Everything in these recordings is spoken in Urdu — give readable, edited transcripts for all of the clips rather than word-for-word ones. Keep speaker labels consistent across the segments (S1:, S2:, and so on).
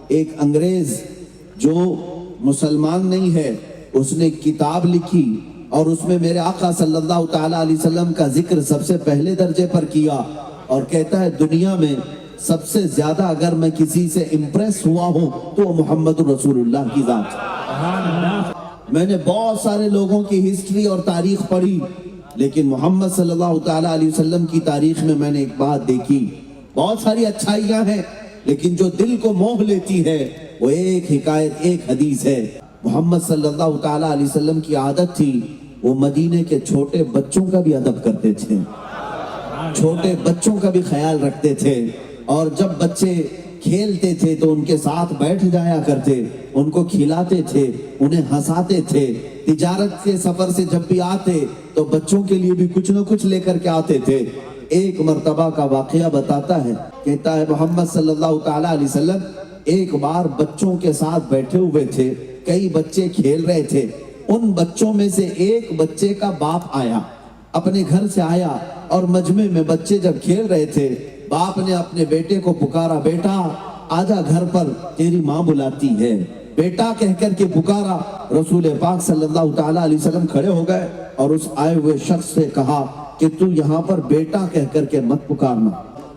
S1: ایک انگریز جو مسلمان نہیں ہے اس نے کتاب لکھی اور اس میں میرے آقا صلی اللہ تعالیٰ علیہ وسلم کا ذکر سب سے پہلے درجے پر کیا اور کہتا ہے دنیا میں سب سے زیادہ اگر میں کسی سے امپریس ہوا ہوں تو وہ محمد رسول اللہ کی ذات۔ میں نے بہت سارے لوگوں کی ہسٹری اور تاریخ پڑھی لیکن محمد صلی اللہ تعالیٰ علیہ وسلم کی تاریخ میں نے ایک بات دیکھی، بہت ساری اچھائیاں ہیں لیکن جو دل کو موہ لیتی ہے وہ ایک حکایت، ایک حدیث ہے۔ محمد صلی اللہ تعالیٰ علیہ وسلم کی عادت تھی وہ مدینے کے چھوٹے بچوں کا بھی ادب کرتے تھے، چھوٹے بچوں کا بھی خیال رکھتے تھے، اور جب بچے کھیلتے تھے تو ان کے ساتھ بیٹھ جایا کرتے، ان کو کھلاتے تھے، انہیں ہنساتے تھے۔ تجارت کے سفر سے جب بھی آتے تو بچوں کے لیے بھی کچھ نہ کچھ لے کر کے آتے تھے۔ ایک مرتبہ کا واقعہ بتاتا ہے، کہتا ہے محمد صلی اللہ تعالیٰ علیہ وسلم ایک بار بچوں کے ساتھ بیٹھے ہوئے تھے، کئی بچے کھیل رہے تھے، ان بچوں میں سے ایک بچے کا باپ آیا، اپنے گھر سے آیا اور مجمع میں بچے جب کھیل رہے تھے باپ نے اپنے بیٹے کو پکارا، بیٹا آجا گھر پر تیری ماں بلاتی ہے، بیٹا کہہ کر کے پکارا۔ رسول پاک صلی اللہ تعالیٰ علیہ وسلم کھڑے ہو گئے اور اس آئے ہوئے شخص سے کہا کہ تو یہاں پر بیٹا کہہ کر کے مت پکارنا۔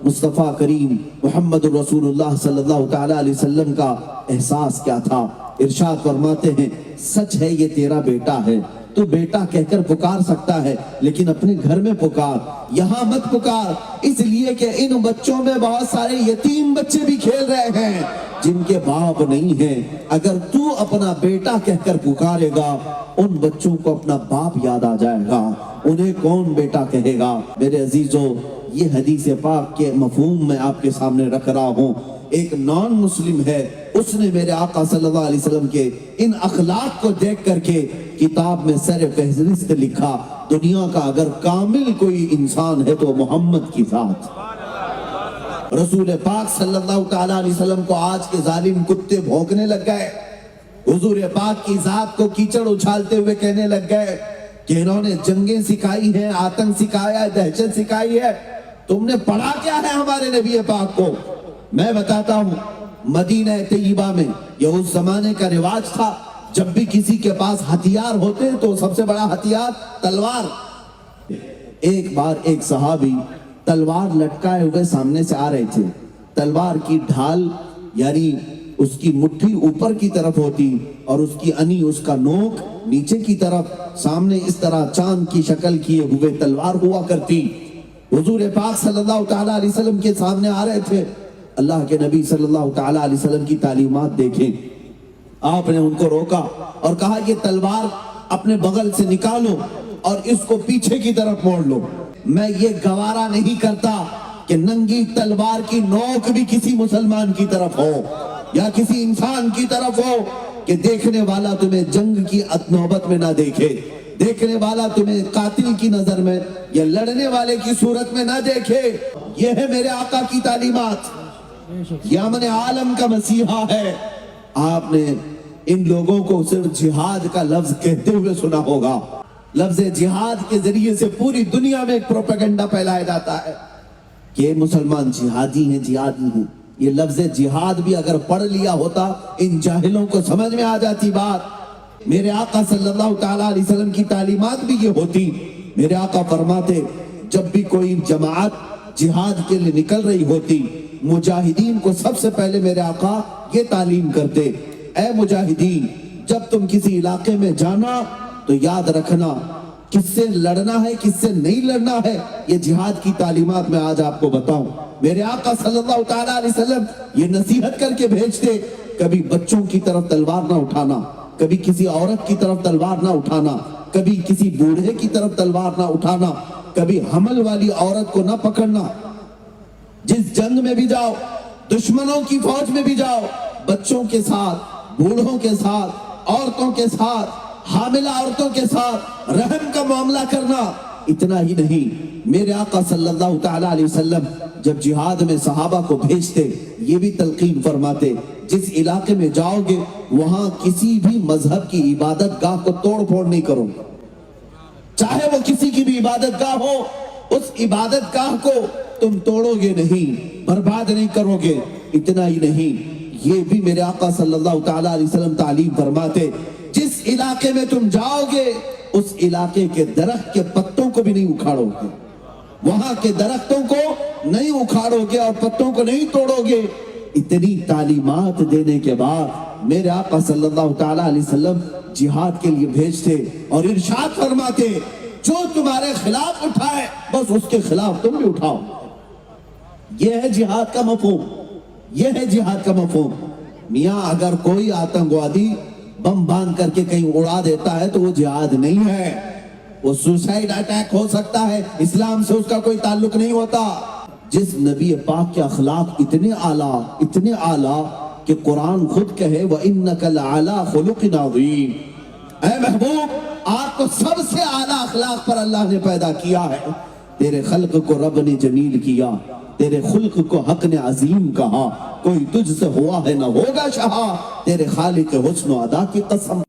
S1: مصطفیٰ کریم محمد رسول اللہ صلی اللہ تعالیٰ علیہ وسلم کا احساس کیا تھا، ارشاد فرماتے ہیں سچ ہے یہ تیرا بیٹا ہے، تو بیٹا کہہ کر پکار سکتا ہے لیکن اپنے گھر میں پکار، یہاں مت پکار، اس لیے کہ ان بچوں میں بہت سارے یتیم بچے بھی کھیل رہے ہیں جن کے باپ نہیں ہیں۔ اگر تو اپنا بیٹا کہہ کر پکارے گا ان بچوں کو اپنا باپ یاد آ جائے گا، انہیں کون بیٹا کہے گا۔ میرے عزیزوں، یہ حدیث پاک کے مفہوم میں آپ کے سامنے رکھ رہا ہوں۔ ایک نان مسلم ہے، اس نے میرے آقا صلی اللہ علیہ وسلم کے ان اخلاق کو دیکھ کر کے کتاب میں سر فہرست لکھا، دنیا کا اگر کامل کوئی انسان ہے تو محمد کی ذات۔ رسول پاک صلی اللہ تعالیٰ علیہ وسلم کو آج کے ظالم کتے بھونکنے لگ گئے، حضور پاک کی ذات کو کیچڑ اچھالتے ہوئے کہنے لگ گئے کہ انہوں نے جنگیں سکھائی ہیں، آتنک سکھایا ہے، دہشت سکھائی ہے، تم نے پڑھا کیا ہے ہمارے نبی پاک کو؟ میں بتاتا ہوں، مدینہ طیبہ میں یہ اس زمانے کا رواج تھا، جب بھی کسی کے پاس ہتھیار ہوتے تو سب سے بڑا ہتھیار تلوار۔ ایک بار ایک صحابی تلوار لٹکائے ہوئے سامنے سے آ رہے تھے، تلوار کی ڈھال یعنی اس کی مٹھی اوپر کی طرف ہوتی اور اس کی انی، اس کا نوک نیچے کی طرف، سامنے اس طرح چاند کی شکل کیے ہوئے تلوار ہوا کرتی۔ حضور پاک صلی اللہ تعالیٰ علیہ وسلم کے سامنے آ رہے تھے، اللہ کے نبی صلی اللہ تعالیٰ علیہ وسلم کی تعلیمات دیکھیں، آپ نے ان کو روکا اور کہا یہ تلوار اپنے بغل سے نکالو اور اس کو پیچھے کی طرف موڑ لو۔ میں یہ گوارا نہیں کرتا کہ ننگی تلوار کی نوک بھی کسی مسلمان کی طرف ہو یا کسی انسان کی طرف ہو کہ دیکھنے والا تمہیں جنگ کی نوبت میں نہ دیکھے، دیکھنے والا تمہیں قاتل کی نظر میں یا لڑنے والے کی صورت میں نہ دیکھے۔ یہ ہے میرے آقا کی تعلیمات، یہ امن عالم کا مسیحا ہے۔ آپ نے ان لوگوں کو صرف جہاد کا لفظ کہتے ہوئے سنا ہوگا، لفظ جہاد کے ذریعے سے پوری دنیا میں ایک پروپیگنڈا پھیلایا جاتا ہے کہ یہ مسلمان جہادی ہیں، جہادی ہیں۔ یہ لفظ جہاد بھی اگر پڑھ لیا ہوتا ان جاہلوں کو سمجھ میں آ جاتی بات۔ میرے آقا صلی اللہ تعالیٰ علیہ وسلم کی تعلیمات بھی یہ ہوتی۔ میرے آقا فرماتے جب بھی کوئی جماعت جہاد کے لیے نکل رہی ہوتی، مجاہدین کو سب سے پہلے میرے آقا یہ تعلیم کرتے، اے مجاہدین جب تم کسی علاقے میں جانا تو یاد رکھنا کس سے لڑنا ہے کس سے نہیں لڑنا ہے۔ یہ جہاد کی تعلیمات میں آج آپ کو بتاؤں، میرے آقا صلی اللہ تعالیٰ علیہ وسلم یہ نصیحت کر کے بھیجتے، کبھی بچوں کی طرف تلوار نہ اٹھانا، کبھی کسی عورت کی طرف تلوار نہ اٹھانا، کبھی کسی بوڑھے کی طرف تلوار نہ اٹھانا، کبھی حمل والی عورت کو نہ پکڑنا۔ جس جنگ میں بھی جاؤ، دشمنوں کی فوج میں بھی جاؤ، بچوں کے ساتھ، بوڑھوں کے ساتھ، عورتوں کے ساتھ، حاملہ عورتوں کے ساتھ رحم کا معاملہ کرنا۔ اتنا ہی نہیں، میرے آقا صلی اللہ تعالیٰ علیہ وسلم جب جہاد میں صحابہ کو بھیجتے یہ بھی تلقین فرماتے، جس علاقے میں جاؤ گے وہاں کسی بھی مذہب کی عبادت گاہ کو توڑ پھوڑ نہیں کرو، چاہے وہ کسی کی بھی عبادت گاہ ہو، اس عبادت گاہ کو تم توڑو گے نہیں، برباد نہیں کرو گے۔ اتنا ہی نہیں، یہ بھی میرے آقا صلی اللہ تعالی علیہ وسلم تعلیم فرماتے، جس علاقے میں تم جاؤ گے اس علاقے کے درخت کے پتوں کو بھی نہیں اکھاڑو گے، وہاں کے درختوں کو نہیں اکھاڑو گے اور پتوں کو نہیں توڑو گے۔ اتنی تعلیمات دینے کے بعد میرے آقا صلی اللہ تعالی علیہ وسلم جہاد کے لیے بھیجتے اور ارشاد فرماتے، جو تمہارے خلاف اٹھائے بس اس کے خلاف تم بھی اٹھاؤ۔ یہ ہے جہاد کا مفہوم، یہ ہے جہاد کا مفہوم۔ میاں اگر کوئی آتنکوادی بم باندھ کر کے کہیں اڑا دیتا ہے تو وہ جہاد نہیں ہے، وہ سوسائیڈ اٹیک ہو سکتا ہے، اسلام سے اس کا کوئی تعلق نہیں ہوتا۔ جس نبی پاک کے اخلاق اتنے اعلیٰ کہ قرآن خود کہے وَإِنَّكَ لَعَلَىٰ خُلُقٍ عَظِيمٍ، اے محبوب آپ کو سب سے اعلیٰ اخلاق پر اللہ نے پیدا کیا ہے، تیرے خلق کو رب نے جمیل کیا، تیرے خلق کو حق نے عظیم کہا، کوئی تجھ سے ہوا ہے نہ ہوگا شہا، تیرے خالق حسن و ادا کی قسم۔